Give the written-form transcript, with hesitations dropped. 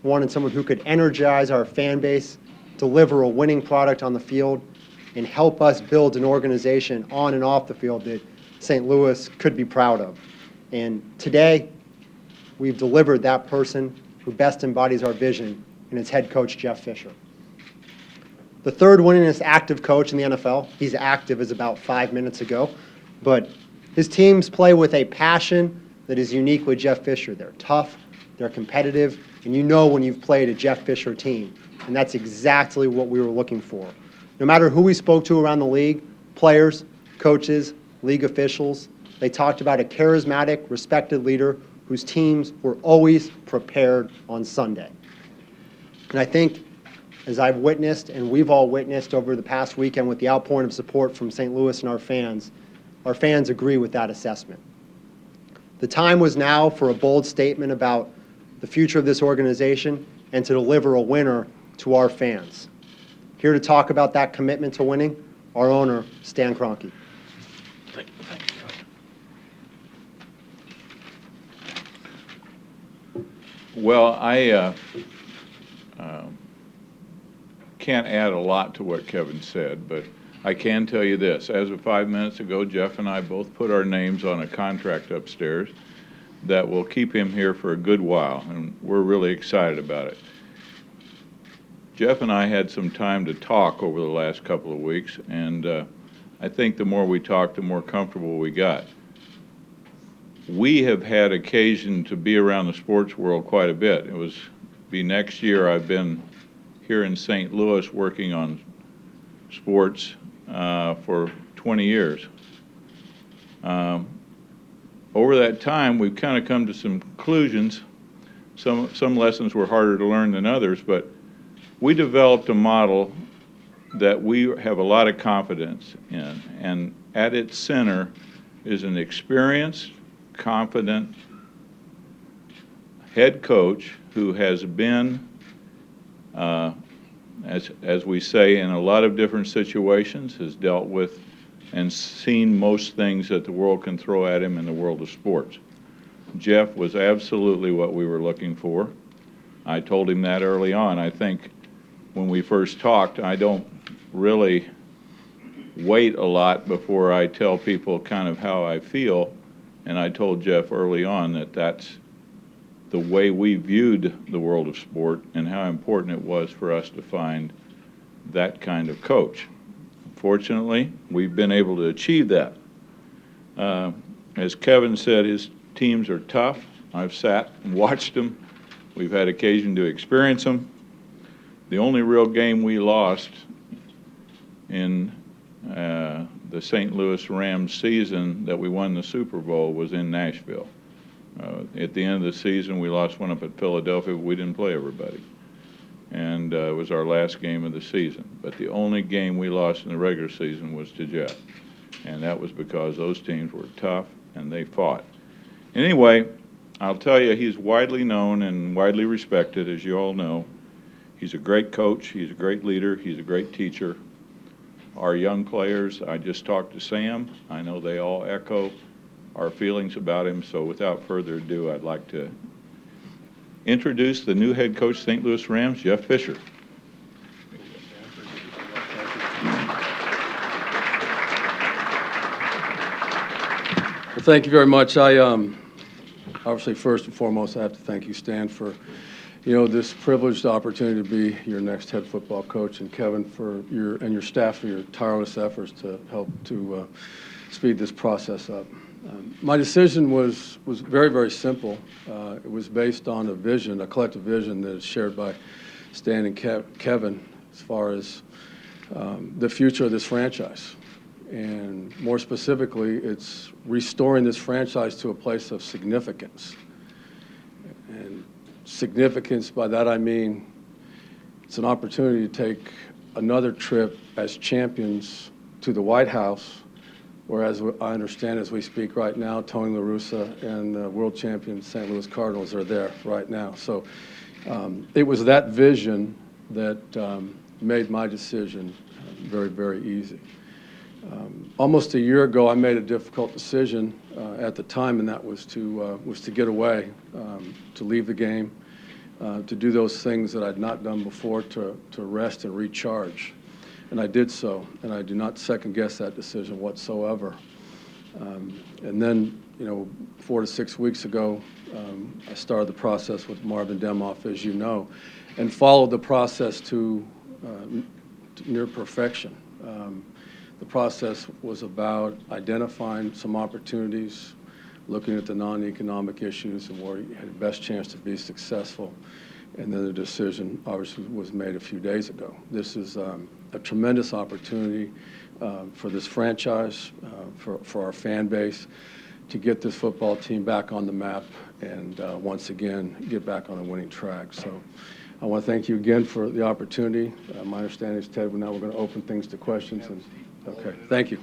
wanted someone who could energize our fan base, deliver a winning product on the field, and help us build an organization on and off the field that St. Louis could be proud of. And today, we've delivered that person who best embodies our vision, and it's head coach Jeff Fisher. The third winningest active coach in the NFL. He's active as about 5 minutes ago, but his teams play with a passion that is uniquely Jeff Fisher. They're tough, they're competitive, and you know when you've played a Jeff Fisher team, and that's exactly what we were looking for. No matter who we spoke to around the league, players, coaches, league officials, they talked about a charismatic, respected leader whose teams were always prepared on Sunday. And I think, as I've witnessed and we've all witnessed over the past weekend with the outpouring of support from St. Louis and our fans agree with that assessment. The time was now for a bold statement about the future of this organization and to deliver a winner to our fans. Here to talk about that commitment to winning, our owner, Stan Kroenke. Thank you. Well, I can't add a lot to what Kevin said, but I can tell you this. As of 5 minutes ago, Jeff and I both put our names on a contract upstairs that will keep him here for a good while, and we're really excited about it. Jeff and I had some time to talk over the last couple of weeks, and I think the more we talked, the more comfortable we got. We have had occasion to be around the sports world quite a bit. It was next year I've been here in St. Louis working on sports for 20 years. Over that time, we've kind of come to some conclusions. Some lessons were harder to learn than others, but we developed a model that we have a lot of confidence in, and at its center is an experienced, confident head coach who has been as we say, in a lot of different situations, has dealt with and seen most things that the world can throw at him in the world of sports. Jeff was absolutely what we were looking for. I told him that early on. I think when we first talked, I don't really wait a lot before I tell people kind of how I feel, and I told Jeff early on that that's the way we viewed the world of sport and how important it was for us to find that kind of coach. Fortunately, we've been able to achieve that. As Kevin said, his teams are tough. I've sat and watched them. We've had occasion to experience them. The only real game we lost in the St. Louis Rams season that we won the Super Bowl was in Nashville. At the end of the season, we lost one up at Philadelphia, but we didn't play everybody. And it was our last game of the season. But the only game we lost in the regular season was to Jeff. And that was because those teams were tough and they fought. Anyway, I'll tell you, he's widely known and widely respected, as you all know. He's a great coach. He's a great leader. He's a great teacher. Our young players, I just talked to Sam. I know they all echo our feelings about him. So without further ado, I'd like to introduce the new head coach, St. Louis Rams, Jeff Fisher. Well, thank you very much. I obviously, first and foremost, I have to thank you, Stan, for this privileged opportunity to be your next head football coach, and Kevin for your staff for your tireless efforts to help to speed this process up. My decision was very, very simple. It was based on a vision, a collective vision that is shared by Stan and Kevin as far as the future of this franchise. And more specifically, it's restoring this franchise to a place of significance. And significance, by that I mean it's an opportunity to take another trip as champions to the White House, whereas I understand as we speak right now, Tony La Russa and the world champion St. Louis Cardinals are there right now. So it was that vision that made my decision very, very easy. Almost a year ago, I made a difficult decision at the time, and that was to get away, to leave the game, to do those things that I'd not done before, to rest and recharge. And I did so, and I do not second-guess that decision whatsoever. And then, 4 to 6 weeks ago, I started the process with Kevin Demoff, as you know, and followed the process to near perfection. The process was about identifying some opportunities, looking at the non-economic issues and where you had the best chance to be successful. And then the decision obviously was made a few days ago. This is a tremendous opportunity for this franchise, for our fan base, to get this football team back on the map and once again get back on the winning track. So I want to thank you again for the opportunity. My understanding is, Ted, now we're going to open things to questions. Okay, thank you.